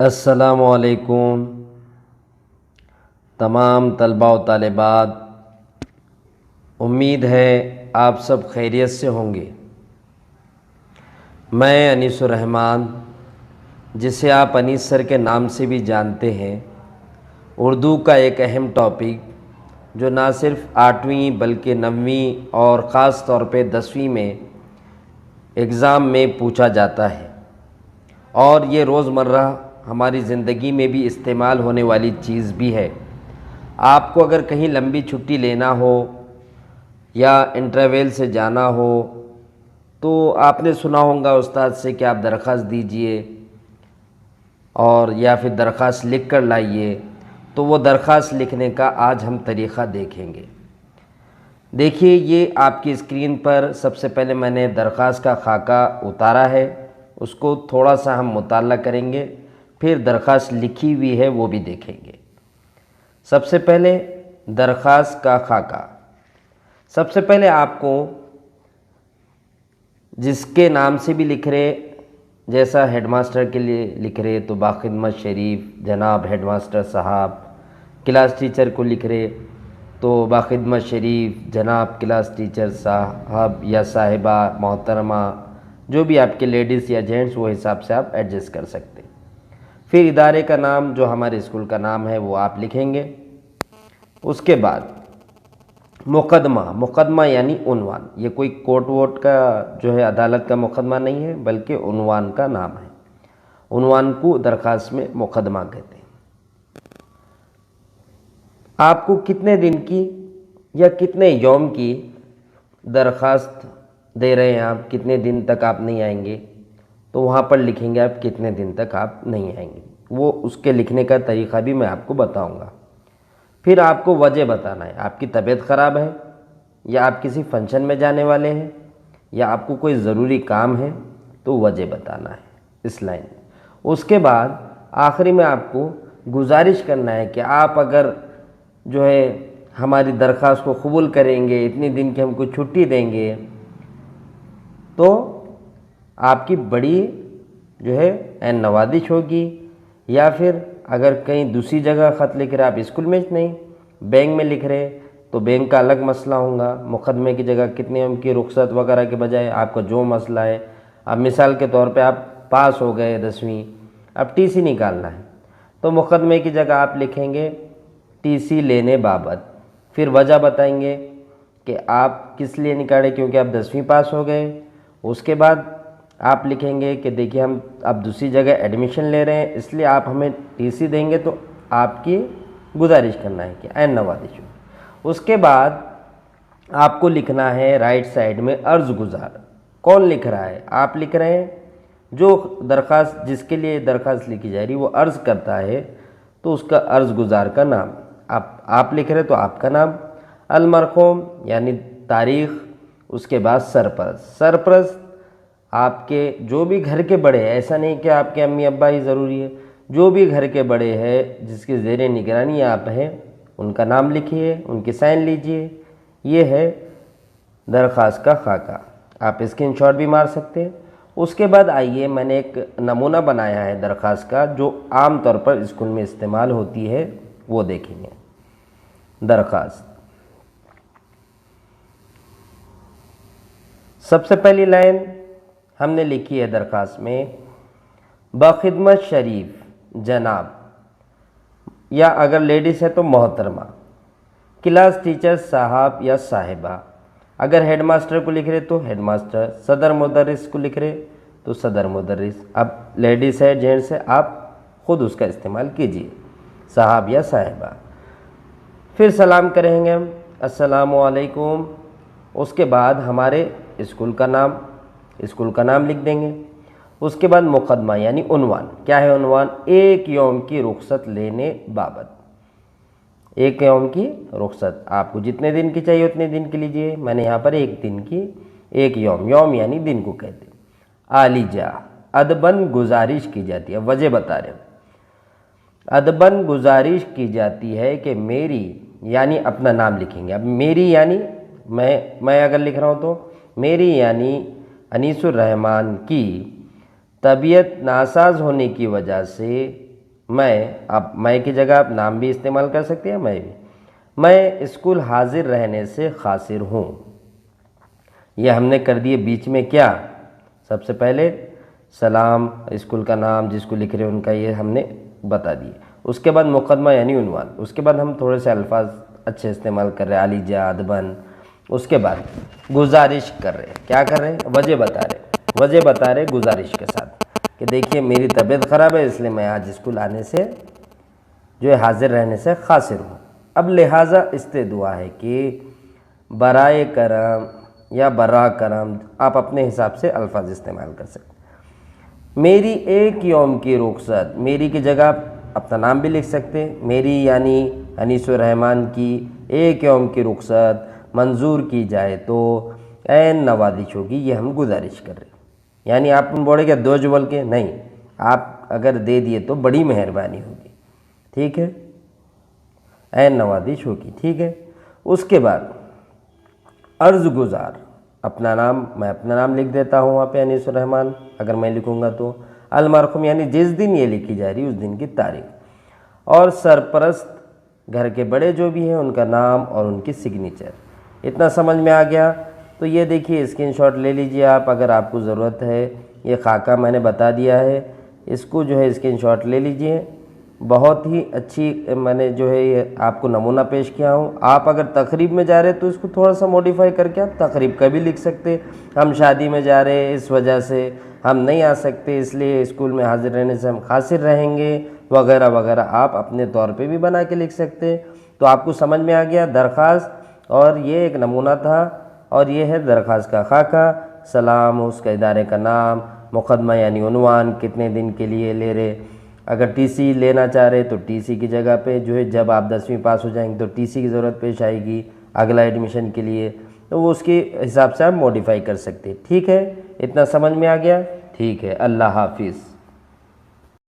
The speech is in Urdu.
السلام علیکم تمام طلباء و طالبات، امید ہے آپ سب خیریت سے ہوں گے۔ میں انیس الرحمن، جسے آپ انیس سر کے نام سے بھی جانتے ہیں، اردو کا ایک اہم ٹاپک جو نہ صرف 8ویں بلکہ 9ویں اور خاص طور پہ 10ویں میں ایگزام میں پوچھا جاتا ہے، اور یہ روزمرہ ہماری زندگی میں بھی استعمال ہونے والی چیز بھی ہے۔ آپ کو اگر کہیں لمبی چھٹی لینا ہو یا انٹرویل سے جانا ہو تو آپ نے سنا ہوگا استاد سے کہ آپ درخواست دیجئے اور یا پھر درخواست لکھ کر لائیے، تو وہ درخواست لکھنے کا آج ہم طریقہ دیکھیں گے۔ دیکھیے، یہ آپ کی اسکرین پر سب سے پہلے میں نے درخواست کا خاکہ اتارا ہے، اس کو تھوڑا سا ہم مطالعہ کریں گے، پھر درخواست لکھی ہوئی ہے وہ بھی دیکھیں گے۔ سب سے پہلے درخواست کا خاکہ۔ سب سے پہلے آپ کو جس کے نام سے بھی لکھ رہے، جیسا ہیڈ ماسٹر کے لیے لکھ رہے تو باخدمت شریف جناب ہیڈ ماسٹر صاحب، کلاس ٹیچر کو لکھ رہے تو باخدمت شریف جناب کلاس ٹیچر صاحب یا صاحبہ محترمہ، جو بھی آپ کے لیڈیز یا جینٹس، وہ حساب سے آپ ایڈجسٹ کر سکتے۔ پھر ادارے کا نام، جو ہمارے اسکول کا نام ہے، وہ آپ لکھیں گے۔ اس کے بعد مقدمہ یعنی عنوان، یہ کوئی کورٹ ووٹ کا جو ہے عدالت کا مقدمہ نہیں ہے، بلکہ عنوان کا نام ہے۔ عنوان کو درخواست میں مقدمہ کہتے ہیں۔ آپ کو کتنے دن کی یا کتنے یوم کی درخواست دے رہے ہیں، آپ کتنے دن تک آپ نہیں آئیں گے، تو وہاں پر لکھیں گے آپ کتنے دن تک آپ نہیں آئیں گے۔ وہ اس کے لکھنے کا طریقہ بھی میں آپ کو بتاؤں گا۔ پھر آپ کو وجہ بتانا ہے، آپ کی طبیعت خراب ہے یا آپ کسی فنکشن میں جانے والے ہیں یا آپ کو کوئی ضروری کام ہے، تو وجہ بتانا ہے اس لائن میں۔ اس کے بعد آخری میں آپ کو گزارش کرنا ہے کہ آپ اگر جو ہے ہماری درخواست کو قبول کریں گے، اتنے دن کی ہم کو چھٹی دیں گے، تو آپ کی بڑی جو ہے عین نوازش ہوگی، یا پھر اگر کہیں دوسری جگہ خط لکھ رہے، آپ اسکول میں نہیں بینک میں لکھ رہے تو بینک کا الگ مسئلہ ہوگا۔ مقدمے کی جگہ کتنے ان کی رخصت وغیرہ کے بجائے آپ کا جو مسئلہ ہے، اب مثال کے طور پہ آپ پاس ہو گئے 10ویں، اب ٹی سی نکالنا ہے، تو مقدمے کی جگہ آپ لکھیں گے ٹی سی لینے بابت۔ پھر وجہ بتائیں گے کہ آپ کس لیے نکالے، کیونکہ آپ 10ویں پاس ہو گئے۔ اس کے بعد آپ لکھیں گے کہ دیکھیے ہم اب دوسری جگہ ایڈمیشن لے رہے ہیں، اس لیے آپ ہمیں ٹی سی دیں گے، تو آپ کی گزارش کرنا ہے کہ عین نوازش ہو۔ اس کے بعد آپ کو لکھنا ہے رائٹ سائڈ میں عرض گزار۔ کون لکھ رہا ہے؟ آپ لکھ رہے ہیں۔ جو درخواست، جس کے لیے درخواست لکھی جا رہی وہ عرض کرتا ہے، تو اس کا عرض گزار کا نام آپ لکھ رہے تو آپ کا نام، المرحوم یعنی تاریخ، اس کے بعد سرپرست آپ کے جو بھی گھر کے بڑے ہیں، ایسا نہیں کہ آپ کے امی ابا ہی ضروری ہے، جو بھی گھر کے بڑے ہیں جس کی زیر نگرانی آپ ہیں، ان کا نام لکھیے، ان کی سائن لیجئے۔ یہ ہے درخواست کا خاکہ، آپ اسکرین شاٹ بھی مار سکتے ہیں۔ اس کے بعد آئیے، میں نے ایک نمونہ بنایا ہے درخواست کا، جو عام طور پر اسکول میں استعمال ہوتی ہے، وہ دیکھیں گے۔ درخواست، سب سے پہلی لائن ہم نے لکھی ہے درخواست میں، باخدمت شریف جناب، یا اگر لیڈیز ہے تو محترمہ، کلاس ٹیچر صاحب یا صاحبہ، اگر ہیڈ ماسٹر کو لکھ رہے تو ہیڈ ماسٹر، صدر مدرس کو لکھ رہے تو صدر مدرس۔ اب لیڈیز ہے جینٹس ہے، آپ خود اس کا استعمال کیجئے، صاحب یا صاحبہ۔ پھر سلام کریں گے ہم، السلام علیکم۔ اس کے بعد ہمارے اسکول کا نام لکھ دیں گے۔ اس کے بعد مقدمہ یعنی عنوان، کیا ہے عنوان؟ ایک یوم کی رخصت لینے بابت۔ ایک یوم کی رخصت، آپ کو جتنے دن کی چاہیے اتنے دن کی لیجئے، میں نے یہاں پر ایک دن کی، ایک یوم یعنی دن کو کہتے ہیں۔ عالیجہ، ادباً گزارش کی جاتی ہے، وجہ بتا رہے ہیں۔ ادباً گزارش کی جاتی ہے کہ میری، یعنی اپنا نام لکھیں گے۔ اب میری یعنی میں اگر لکھ رہا ہوں تو میری یعنی انیس الرحمن کی طبیعت ناساز ہونے کی وجہ سے میں، آپ میں کی جگہ آپ نام بھی استعمال کر سکتے ہیں، میں بھی، میں اسکول حاضر رہنے سے قاصر ہوں۔ یہ ہم نے کر دیے بیچ میں کیا، سب سے پہلے سلام، اسکول کا نام جس کو لکھ رہے ہیں ان کا یہ ہم نے بتا دیے۔ اس کے بعد مقدمہ یعنی عنوان، اس کے بعد ہم تھوڑے سے الفاظ اچھے استعمال کر رہے ہیں، علی جا ادبن۔ اس کے بعد گزارش کر رہے ہیں، کیا کر رہے ہیں، وجہ بتا رہے گزارش کے ساتھ کہ دیکھیے میری طبیعت خراب ہے اس لیے میں آج اسکول آنے سے جو ہے حاضر رہنے سے قاصر ہوں۔ اب لہٰذا استدعا ہے کہ برائے کرم یا برا کرم، آپ اپنے حساب سے الفاظ استعمال کر سکتے ہیں۔ میری ایک یوم کی رخصت، میری کی جگہ آپ اپنا نام بھی لکھ سکتے ہیں، میری یعنی انیس الرحمن کی ایک یوم کی رخصت منظور کی جائے تو عین نوازش ہوگی، یہ ہم گزارش کر رہے ہیں۔ یعنی آپ بولے کہ دو بول کے نہیں، آپ اگر دے دیے تو بڑی مہربانی ہوگی، ٹھیک ہے، عین نوازش ہوگی، ٹھیک ہے۔ اس کے بعد عرض گزار، اپنا نام، میں اپنا نام لکھ دیتا ہوں وہاں پہ انیس الرحمن، اگر میں لکھوں گا تو المرحوم یعنی جس دن یہ لکھی جا رہی اس دن کی تاریخ، اور سرپرست گھر کے بڑے جو بھی ہیں ان کا نام اور ان کی سگنیچر۔ اتنا سمجھ میں آ گیا تو یہ دیکھیے اسکرین شاٹ لے لیجئے آپ، اگر آپ کو ضرورت ہے، یہ خاکہ میں نے بتا دیا ہے، اس کو جو ہے اسکرین شاٹ لے لیجئے۔ بہت ہی اچھی میں نے جو ہے یہ آپ کو نمونہ پیش کیا ہوں۔ آپ اگر تقریب میں جا رہے تو اس کو تھوڑا سا موڈیفائی کر کے آپ تقریب کا بھی لکھ سکتے، ہم شادی میں جا رہے ہیں اس وجہ سے ہم نہیں آ سکتے، اس لیے اسکول میں حاضر رہنے سے ہم قاصر رہیں گے، وغیرہ وغیرہ آپ اپنے طور پہ بھی بنا کے لکھ سکتے۔ تو آپ کو سمجھ میں آ گیا درخواست، اور یہ ایک نمونہ تھا، اور یہ ہے درخواست کا خاکہ، سلام، اس کا ادارے کا نام، مقدمہ یعنی عنوان، کتنے دن کے لیے لے رہے، اگر ٹی سی لینا چاہ رہے تو ٹی سی کی جگہ پہ جو ہے جب آپ 10ویں پاس ہو جائیں گے تو ٹی سی کی ضرورت پیش آئے گی اگلا ایڈمیشن کے لیے، تو وہ اس کے حساب سے آپ موڈیفائی کر سکتے، ٹھیک ہے۔ اتنا سمجھ میں آ گیا، ٹھیک ہے، اللہ حافظ۔